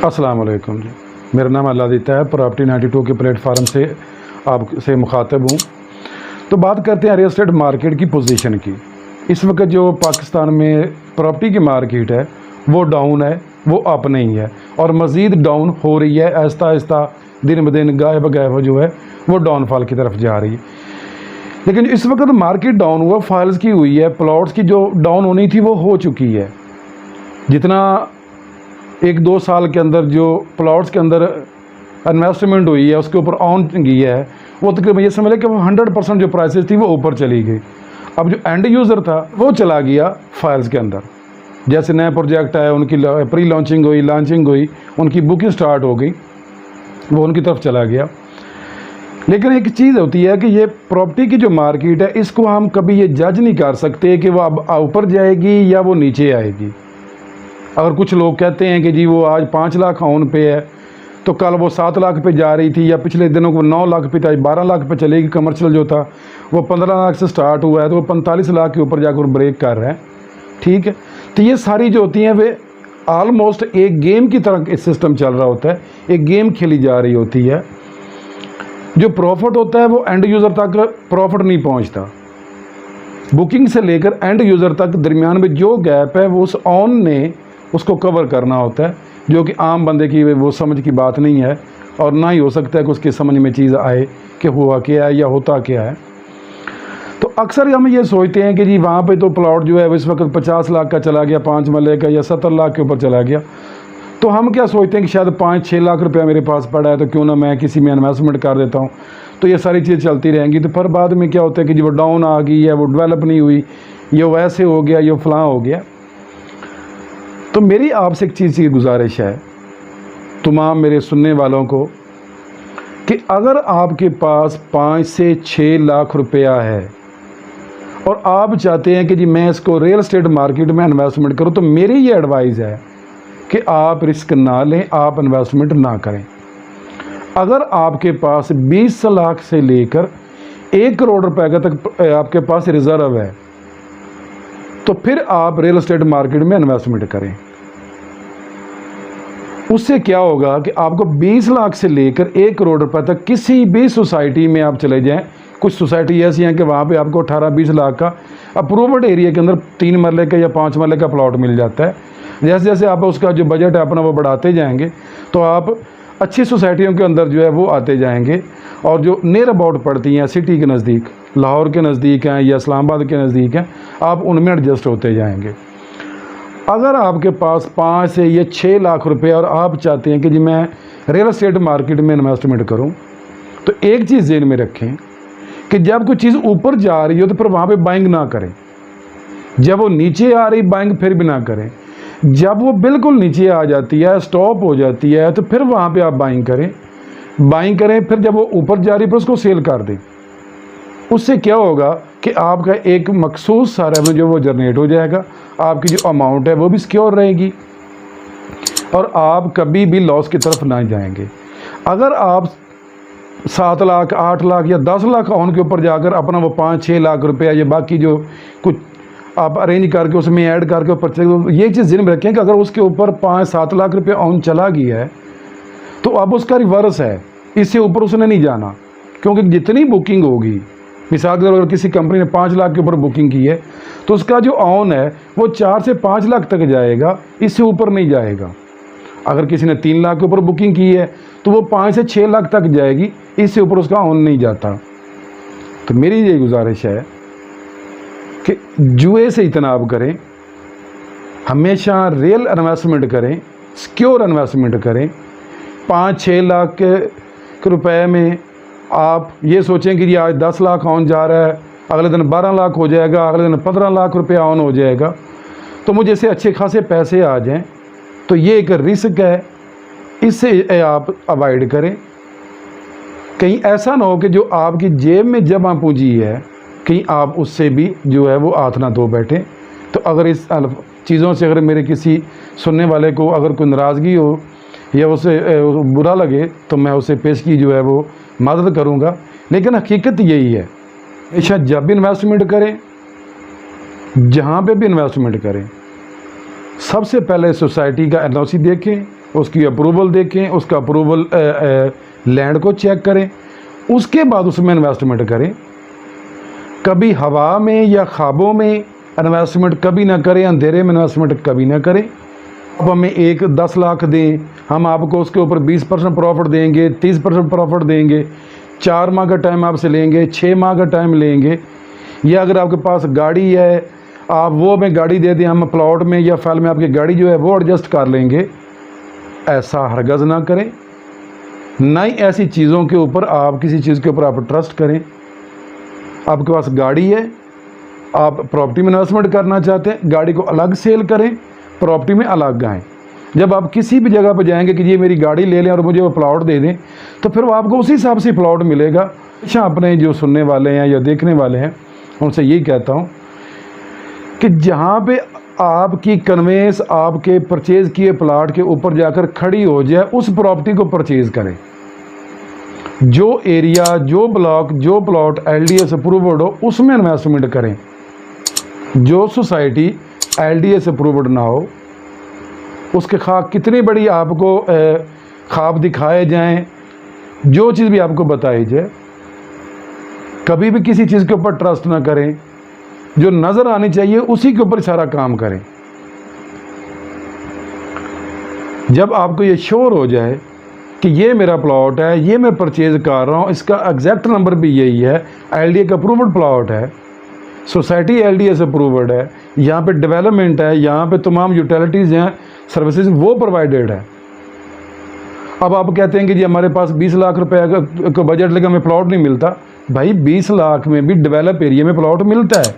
अस्सलाम वालेकुम जी। मेरा नाम अल्लादित्ता है। प्रॉपर्टी 92 के प्लेटफार्म से आपसे मुखातब हूँ। तो बात करते हैं रियल एस्टेट मार्केट की पोजीशन की। इस वक्त जो पाकिस्तान में प्रॉपर्टी की मार्केट है वो डाउन है, वो अप नहीं है, और मज़ीद डाउन हो रही है। आहिस्ता आहिस्ता दिन ब दिन गायब जो है वो डाउनफॉल की तरफ जा रही है। लेकिन इस वक्त मार्केट डाउन हुआ, फाइल्स की हुई है, प्लॉट्स की जो डाउन होनी थी वो हो चुकी है। जितना 1-2 साल के अंदर जो प्लॉट्स के अंदर इन्वेस्टमेंट हुई है उसके ऊपर ऑन गई है, वो तकरीबन ये समझ लें कि वो 100% जो प्राइसेस थी वो ऊपर चली गई। अब जो एंड यूज़र था वो चला गया फाइल्स के अंदर। जैसे नया प्रोजेक्ट आया, उनकी प्री लॉन्चिंग हुई, लॉन्चिंग हुई, उनकी बुकिंग स्टार्ट हो गई, वो उनकी तरफ चला गया। लेकिन एक चीज़ होती है कि ये प्रॉपर्टी की जो मार्केट है इसको हम कभी ये जज नहीं कर सकते कि वो अब ऊपर जाएगी या वो नीचे आएगी। अगर कुछ लोग कहते हैं कि जी वो आज 5 लाख ऑन पे है तो कल वो 7 लाख पे जा रही थी, या पिछले दिनों को 9 लाख पे था, 12 लाख पे चलेगी। कमर्शियल जो था वो 15 लाख से स्टार्ट हुआ है तो वो 45 लाख के ऊपर जाकर ब्रेक कर रहे हैं। ठीक है, तो ये सारी जो होती हैं वे ऑलमोस्ट एक गेम की तरह सिस्टम चल रहा होता है, एक गेम खेली जा रही होती है। जो प्रॉफिट होता है वो एंड यूज़र तक प्रॉफिट नहीं पहुंचता। बुकिंग से लेकर एंड यूज़र तक दरमियान में जो गैप है वो उस ऑन ने उसको कवर करना होता है, जो कि आम बंदे की वो समझ की बात नहीं है, और ना ही हो सकता है कि उसकी समझ में चीज़ आए कि हुआ क्या है या होता क्या है। तो अक्सर हम ये सोचते हैं कि जी वहाँ पे तो प्लॉट जो है इस वक्त 50 लाख का चला गया, 5 मरले का, या 70 लाख के ऊपर चला गया। तो हम क्या सोचते हैं कि शायद 5-6 लाख रुपया मेरे पास पड़ा है तो क्यों ना मैं किसी में इन्वेस्टमेंट कर देता हूँ, तो ये सारी चीज़ चलती रहेंगी। तो फिर बाद में क्या होता है कि जी वो डाउन आ गई है, वो डेवलप नहीं हुई, ये वैसे हो गया, ये फलां हो गया। तो मेरी आपसे एक चीज़ की गुजारिश है तमाम मेरे सुनने वालों को कि अगर आपके पास 5 से 6 लाख रुपया है और आप चाहते हैं कि जी मैं इसको रियल एस्टेट मार्केट में इन्वेस्टमेंट करूं, तो मेरी ये एडवाइस है कि आप रिस्क ना लें, आप इन्वेस्टमेंट ना करें। अगर आपके पास 20 लाख से लेकर 1 करोड़ रुपए का तक आपके पास रिजर्व है तो फिर आप रियल एस्टेट मार्केट में इन्वेस्टमेंट करें। उससे क्या होगा कि आपको 20 लाख से लेकर 1 करोड़ रुपए तक किसी भी सोसाइटी में आप चले जाएं। कुछ सोसाइटी ऐसी हैं कि वहाँ पे आपको 18-20 लाख का अप्रूव्ड एरिया के अंदर 3 मरले का या 5 मरले का प्लॉट मिल जाता है। जैसे जैसे आप उसका जो बजट है अपना वो बढ़ाते जाएंगे तो आप अच्छी सोसाइटियों के अंदर जो है वो आते जाएंगे, और जो नियर अबाउट पड़ती हैं सिटी के नज़दीक, लाहौर के नज़दीक हैं या इस्लामाबाद के नज़दीक हैं, आप उनमें एडजस्ट होते जाएंगे। अगर आपके पास 5 से या 6 लाख रुपए और आप चाहते हैं कि जी मैं रियल एस्टेट मार्केट में इन्वेस्टमेंट करूं, तो एक चीज़ ज़हन में रखें कि जब कोई चीज़ ऊपर जा रही हो तो फिर वहाँ पे बाइंग ना करें। जब वो नीचे आ रही बाइंग फिर भी ना करें। जब वो बिल्कुल नीचे आ जाती है, स्टॉप हो जाती है, तो फिर वहाँ पे आप बाइंग करें। फिर जब वो ऊपर जा रही है फिर उसको सेल कर दें। उससे क्या होगा कि आपका एक मखसूस सा रेवेन्यू जो वो जनरेट हो जाएगा, आपकी जो अमाउंट है वो भी सिक्योर रहेगी और आप कभी भी लॉस की तरफ ना जाएंगे। अगर आप 7 लाख, 8 लाख या 10 लाख ऑन के ऊपर जाकर अपना वो 5-6 लाख रुपया या बाकी जो कुछ आप अरेंज करके उसमें ऐड करके ऊपर चले, तो ये चीज़ ज़हन में रखें कि अगर उसके ऊपर 5-7 लाख रुपया ऑन चला गया है तो अब उसका रिवर्स है, इससे ऊपर उसने नहीं जाना। क्योंकि जितनी बुकिंग होगी, मिसाल के तौर पर अगर किसी कंपनी ने 5 लाख के ऊपर बुकिंग की है तो उसका जो ऑन है वो 4 से 5 लाख तक जाएगा, इससे ऊपर नहीं जाएगा। अगर किसी ने 3 लाख के ऊपर बुकिंग की है तो वो 5 से 6 लाख तक जाएगी, इससे ऊपर उसका ऑन नहीं जाता। तो मेरी ये गुजारिश है कि जुए से इतनाब करें, हमेशा रियल इन्वेस्टमेंट करें, सिक्योर इन्वेस्टमेंट करें। 5-6 लाख के रुपए में आप ये सोचें कि जी आज 10 लाख ऑन जा रहा है, अगले दिन 12 लाख हो जाएगा, अगले दिन 15 लाख रुपया ऑन हो जाएगा, तो मुझे इससे अच्छे खासे पैसे आ जाएं, तो ये एक रिस्क है, इससे आप अवॉइड करें। कहीं ऐसा ना हो कि जो आपकी जेब में जमा पूंजी है कहीं आप उससे भी जो है वो हाथ ना धो बैठें। तो अगर इस चीज़ों से अगर मेरे किसी सुनने वाले को अगर कोई नाराज़गी हो या उसे बुरा लगे तो मैं उसे पेशगी जो है वो मदद करूंगा। लेकिन हकीकत यही है, अच्छा जब भी इन्वेस्टमेंट करें, जहाँ पे भी इन्वेस्टमेंट करें, सबसे पहले सोसाइटी का एनओसी देखें, उसकी अप्रूवल देखें, उसका अप्रूवल लैंड को चेक करें, उसके बाद उसमें इन्वेस्टमेंट करें। कभी हवा में या ख्वाबों में इन्वेस्टमेंट कभी ना करें, अंधेरे में इन्वेस्टमेंट कभी ना करें। अब हमें 10 लाख दें, हम आपको उसके ऊपर 20% प्रॉफिट देंगे, 30% प्रॉफिट देंगे, 4 माह का टाइम आपसे लेंगे, 6 माह का टाइम लेंगे। या अगर आपके पास गाड़ी है, आप वो हमें गाड़ी दे दें, हम प्लॉट में या फाइल में आपकी गाड़ी जो है वो एडजस्ट कर लेंगे। ऐसा हरगज़ ना करें, ना ही ऐसी चीज़ों के ऊपर आप किसी चीज़ के ऊपर आप ट्रस्ट करें। आपके पास गाड़ी है, आप प्रॉपर्टी में इन्वेस्टमेंट करना चाहते हैं, गाड़ी को अलग सेल करें, प्रॉपर्टी में अलग आएँ। जब आप किसी भी जगह पर जाएंगे कि ये मेरी गाड़ी ले लें और मुझे वो प्लॉट दे दें, तो फिर वो आपको उसी हिसाब से प्लॉट मिलेगा। अच्छा, अपने जो सुनने वाले हैं या देखने वाले हैं उनसे यही कहता हूँ कि जहाँ पे आपकी कन्वेंस आपके परचेज़ किए प्लाट के ऊपर जाकर खड़ी हो जाए, उस प्रॉपर्टी को परचेज़ करें। जो एरिया, जो ब्लॉक, जो प्लॉट LDS अप्रूव्ड हो उसमें इन्वेस्टमेंट करें। जो सोसाइटी LDS अप्रूव्ड ना हो, उसके ख्वाब कितनी बड़ी आपको ख्वाब दिखाए जाएं, जो चीज़ भी आपको बताई जाए, कभी भी किसी चीज़ के ऊपर ट्रस्ट ना करें। जो नज़र आनी चाहिए उसी के ऊपर सारा काम करें। जब आपको ये श्योर हो जाए कि ये मेरा प्लॉट है, ये मैं परचेज़ कर रहा हूँ, इसका एग्जैक्ट नंबर भी यही है, LDA का अप्रूव्ड प्लॉट है, सोसाइटी LDS अप्रूव्ड है, यहाँ पे डेवलपमेंट है, यहाँ पे तमाम यूटिलिटीज़ हैं, सर्विसेज वो प्रोवाइडेड है। अब आप कहते हैं कि जी हमारे पास 20 लाख रुपए का बजट लेकर हमें प्लॉट नहीं मिलता। भाई 20 लाख में भी डेवलप एरिया में प्लॉट मिलता है,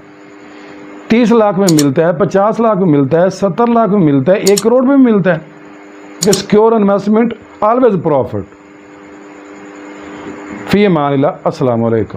30 लाख में मिलता है, 50 लाख में मिलता है, 70 लाख में मिलता है, 1 करोड़ में मिलता है। Secure investment always profit. फी अमान अल्लाह। अस्सलाम वालेकुम।